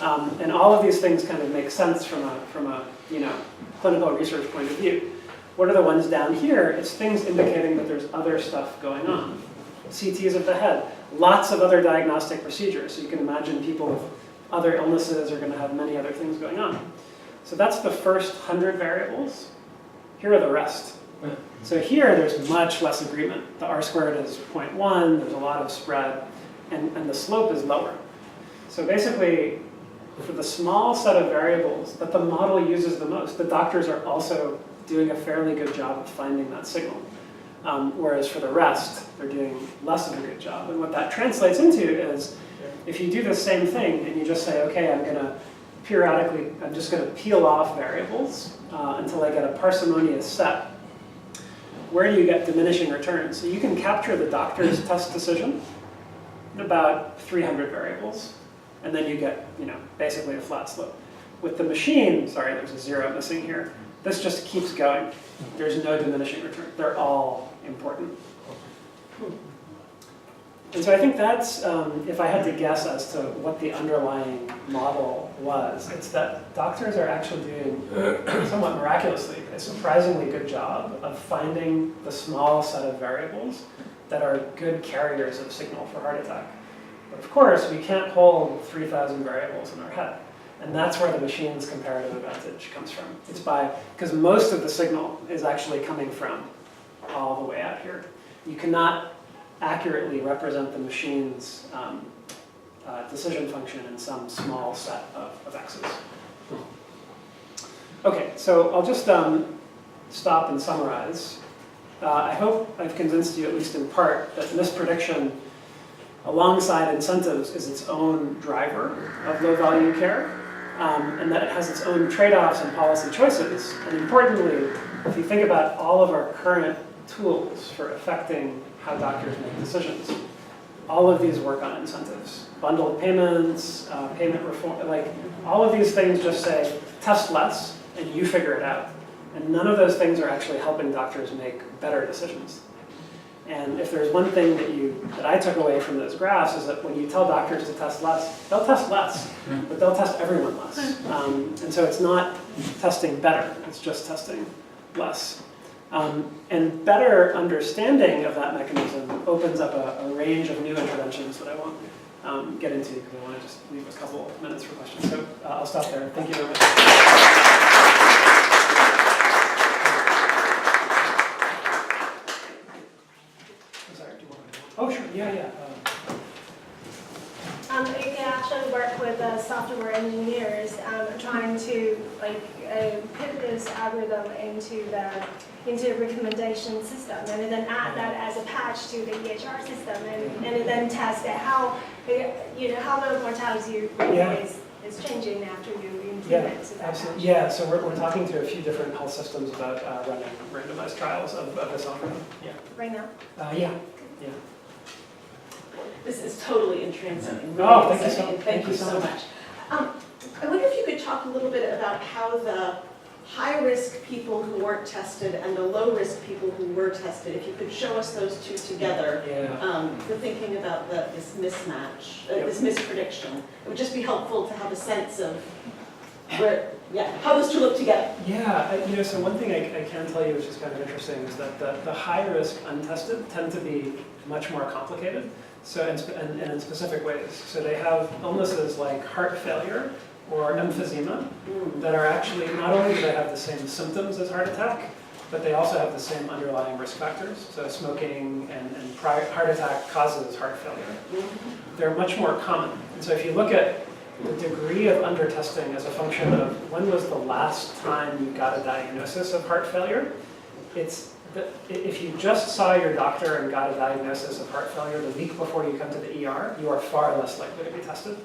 And all of these things kind of make sense from a clinical research point of view. What are the ones down here? It's things indicating that there's other stuff going on. CTs of the head, lots of other diagnostic procedures. So you can imagine people with other illnesses are going to have many other things going on. So that's the first 100 variables. Here are the rest. So here there's much less agreement. The R-squared is 0.1, there's a lot of spread, and the slope is lower. So basically, for the small set of variables that the model uses the most, the doctors are also doing a fairly good job of finding that signal. Whereas for the rest, they're doing less of a good job. And what that translates into is, if you do the same thing and you just say, okay, I'm just going to peel off variables until I get a parsimonious set, where do you get diminishing returns? So you can capture the doctor's test decision in about 300 variables, and then you get, basically a flat slope. With the machine, sorry, there's a 0 missing here. This just keeps going. There's no diminishing return. They're all important. And so I think that's, if I had to guess as to what the underlying model was, it's that doctors are actually doing, somewhat miraculously, a surprisingly good job of finding the small set of variables that are good carriers of signal for heart attack. But of course, we can't hold 3,000 variables in our head. And that's where the machine's comparative advantage comes from. It's because most of the signal is actually coming from all the way out here. You cannot accurately represent the machine's decision function in some small set of x's. Okay, so I'll just stop and summarize. I hope I've convinced you, at least in part, that misprediction alongside incentives is its own driver of low-value care, and that it has its own trade-offs and policy choices. And importantly, if you think about all of our current tools for affecting how doctors make decisions, all of these work on incentives. Bundled payments, payment reform, like all of these things just say, test less and you figure it out. And none of those things are actually helping doctors make better decisions. And if there's one thing that I took away from those graphs is that when you tell doctors to test less, they'll test less, but they'll test everyone less. And so it's not testing better, it's just testing less. And better understanding of that mechanism opens up a range of new interventions that I won't get into because I want to just leave a couple minutes for questions. So I'll stop there. Thank you very much. Oh, sure. Yeah. You can actually work with software engineers trying to put this algorithm into the recommendation system, and then add that as a patch to the EHR system, and then test how the mortality rate is changing after you implement that. Absolutely. Yeah. So we're talking to a few different health systems about running randomized trials of this algorithm. Yeah. Right now. Yeah. This is totally entrancing. Oh, thank you so much. I wonder if you could talk a little bit about how the high-risk people who weren't tested and the low-risk people who were tested, if you could show us those two together, for thinking about this mismatch, this misprediction, it would just be helpful to have a sense of where, how those two look together. Yeah, so one thing I can tell you, which is kind of interesting, is that the high-risk untested tend to be much more complicated, so and in specific ways. So they have illnesses like heart failure or emphysema that are actually, not only do they have the same symptoms as heart attack, but they also have the same underlying risk factors. So smoking and prior heart attack causes heart failure. They're much more common. And so if you look at the degree of undertesting as a function of when was the last time you got a diagnosis of heart failure, if you just saw your doctor and got a diagnosis of heart failure the week before you come to the ER, you are far less likely to be tested.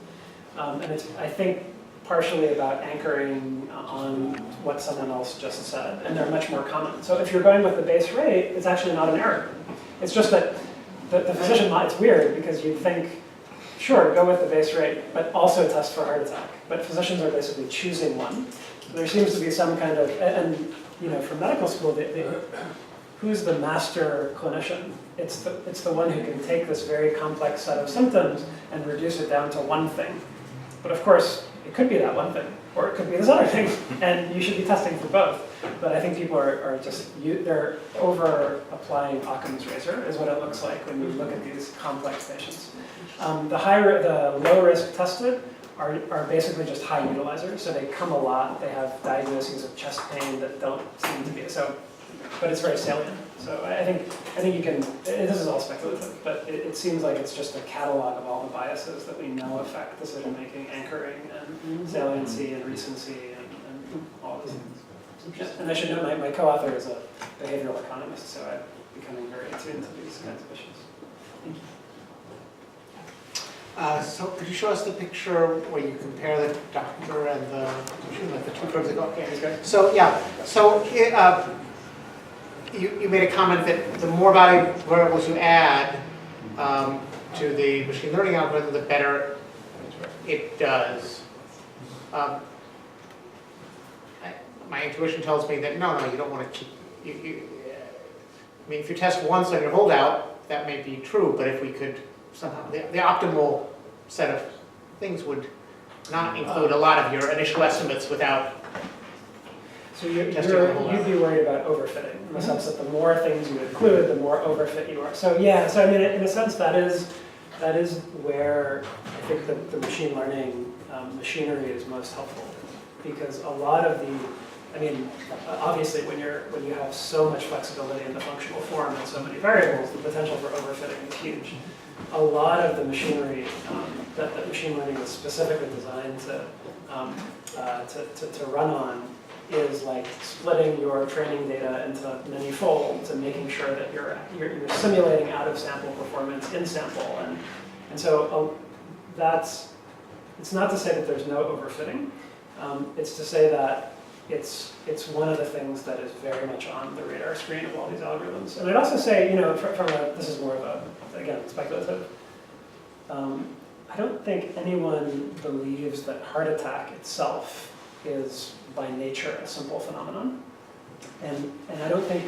And it's, I think, partially about anchoring on what someone else just said, and they're much more common. So if you're going with the base rate, it's actually not an error. It's just that the physician, it's weird because you'd think, sure, go with the base rate, but also test for heart attack. But physicians are basically choosing one. So there seems to be some kind of, and from medical school, who's the master clinician? It's the one who can take this very complex set of symptoms and reduce it down to one thing. But of course, it could be that one thing, or it could be this other thing, and you should be testing for both. But I think people are just, they're over-applying Occam's razor, is what it looks like when you look at these complex patients. The low-risk tested are basically just high utilizers, so they come a lot, they have diagnoses of chest pain that don't seem to be, but it's very salient. So I think you can, this is all speculative, but it seems like it's just a catalog of all the biases that we know affect decision-making, anchoring, and saliency, and recency, and all those things. And I should note, my co-author is a behavioral economist, so I'm becoming very attuned to these kinds of issues. Thank you. So could you show us the picture where you compare the doctor and the machine, like the two curves that go? Okay. So you made a comment that the more variables you add to the machine learning algorithm, the better it does. My intuition tells me that no, you don't want to keep. I mean, if you test once on your holdout, that may be true, but if we could somehow, the optimal set of things would not include a lot of your initial estimates without. So you'd be worried about overfitting, in the sense that the more things you include, the more overfit you are. So I mean, in a sense, that is where I think the machine learning machinery is most helpful, because a lot of obviously when you have so much flexibility in the functional form and so many variables, the potential for overfitting is huge. A lot of the machinery that machine learning is specifically designed to run on is like splitting your training data into many folds and making sure that you're simulating out of sample performance in sample, and so it's not to say that there's no overfitting. It's to say that it's one of the things that is very much on the radar screen of all these algorithms. And I'd also say, this is more of a, again, speculative. I don't think anyone believes that heart attack itself is by nature a simple phenomenon. And I don't think,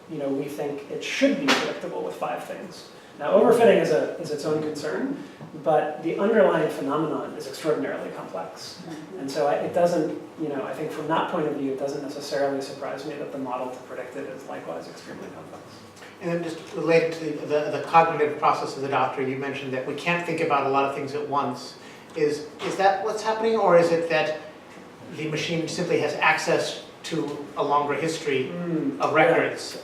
we think it should be predictable with 5 things. Now, overfitting is its own concern, but the underlying phenomenon is extraordinarily complex. And so it doesn't, I think from that point of view, it doesn't necessarily surprise me that the model to predict it is likewise extremely complex. And then just related to the cognitive process of the doctor, you mentioned that we can't think about a lot of things at once. Is that what's happening, or is it that the machine simply has access to a longer history of records?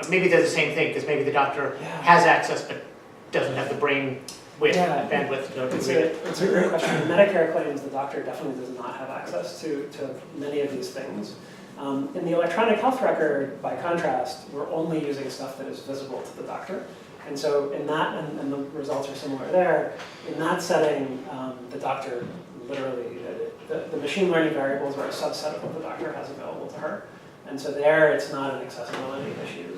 Maybe they're the same thing, because maybe the doctor has access but doesn't have the brain width, bandwidth to read it. It's a great question. In Medicare claims, the doctor definitely does not have access to many of these things. In the electronic health record, by contrast, we're only using stuff that is visible to the doctor. And so in that, and the results are similar there, in that setting, the doctor literally, the machine learning variables are a subset of what the doctor has available to her. And so there, it's not an accessibility issue,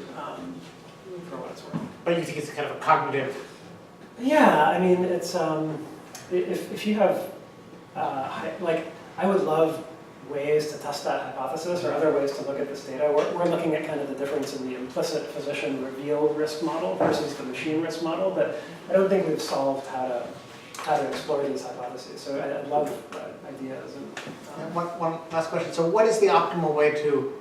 for what it's worth. But you think it's kind of a cognitive? Yeah, I mean, it's, if you have, I would love ways to test that hypothesis or other ways to look at this data. We're looking at kind of the difference in the implicit physician revealed risk model versus the machine risk model, but I don't think we've solved how to explore these hypotheses. So I love ideas. And One last question. So what is the optimal way to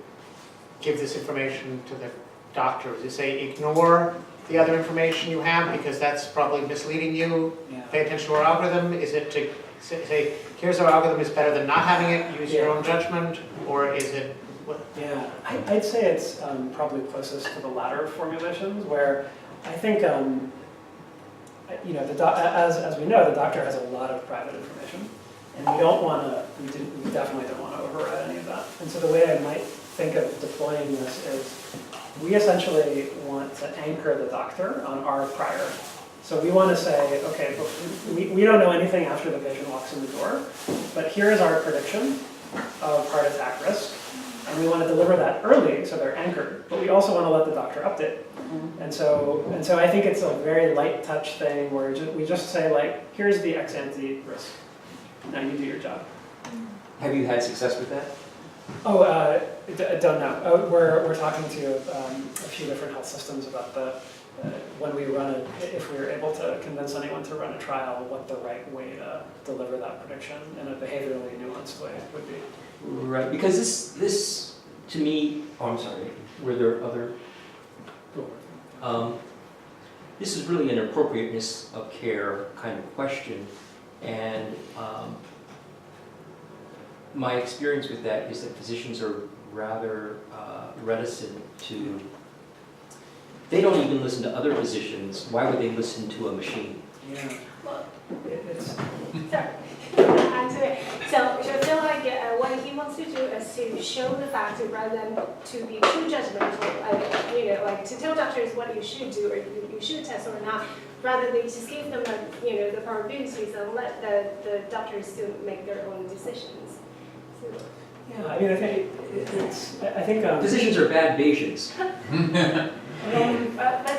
give this information to the doctor? Is it say ignore the other information you have because that's probably misleading you? yeah. Pay attention to our algorithm? Is it to say, here's our algorithm is better than not having it, use your own judgment? Or is it, what? Yeah, I'd say it's probably closest to the latter formulations, where I think, you know, as we know, the doctor has a lot of private information, and we don't want to, we definitely don't want to override any of that. And so the way I might think of deploying this is, we essentially want to anchor the doctor on our prior. So we want to say, okay, we don't know anything after the patient walks in the door, but here's our prediction of heart attack risk, and we want to deliver that early so they're anchored, but we also want to let the doctor update. And so I think it's a very light touch thing where we just say, like, here's the ex ante risk. Now you do your job. Have you had success with that? Oh, don't know. We're talking to a few different health systems about when we run it, if we were able to convince anyone to run a trial, what the right way to deliver that prediction in a behaviorally nuanced way would be. Right, because this to me, oh, I'm sorry, were there other? This is really an appropriateness of care kind of question, and my experience with that is that physicians are rather reticent to, they don't even listen to other physicians. Why would they listen to a machine? Yeah. Well, It's sorry. Answer it. So I feel like what he wants to do is to show the facts rather than to be too judgmental. You know, like to tell doctors what you should do or you should test or not, rather than just give them the probabilities and let the doctors still make their own decisions. So, yeah. I mean, I think Physicians are bad Bayesians. but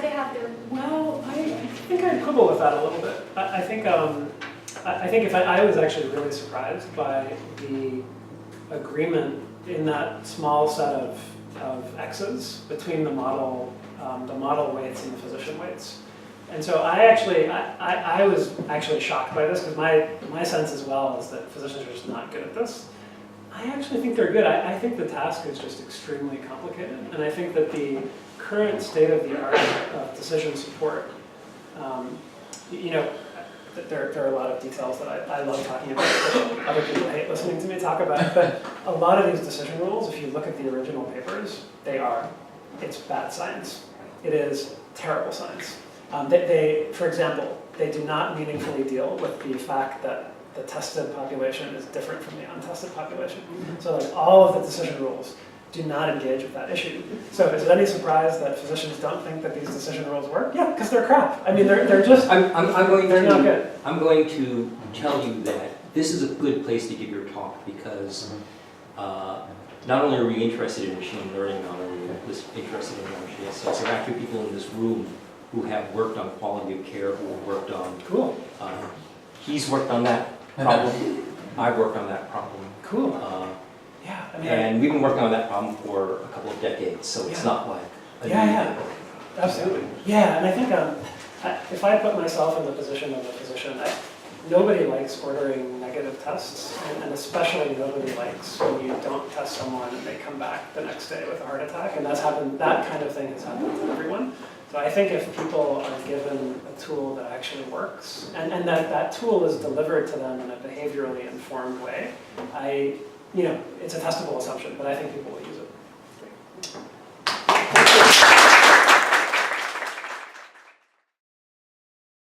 they have their. Well, I think I'd quibble with that a little bit. I think if I was actually really surprised by the agreement in that small set of X's between the model weights and the physician weights. And so I was actually shocked by this because my sense as well is that physicians are just not good at this. I actually think they're good. I think the task is just extremely complicated, and I think that the current state of the art of decision support, you know, there are a lot of details that I love talking about that other people hate listening to me talk about, but a lot of these decision rules, if you look at the original papers, it's bad science. It is terrible science. For example, they do not meaningfully deal with the fact that the tested population is different from the untested population. So like all of the decision rules do not engage with that issue. So is it any surprise that physicians don't think that these decision rules work? Yeah, because they're crap. I mean, they're just, they're not good. I'm going to tell you that this is a good place to give your talk because not only are we interested in machine learning, not only are we interested in machine science, there are actually people in this room who have worked on quality of care, who have worked on. Cool. He's worked on that problem. I've worked on that problem. Cool. Yeah, I mean, and we've been working on that problem for a couple of decades, so it's not like absolutely. Yeah, and I think if I put myself in the position of a physician, nobody likes ordering negative tests, and especially nobody likes when you don't test someone and they come back the next day with a heart attack, and that kind of thing has happened to everyone. So I think if people are given a tool that actually works, and that tool is delivered to them in a behaviorally informed way, it's a testable assumption, but I think people will use it.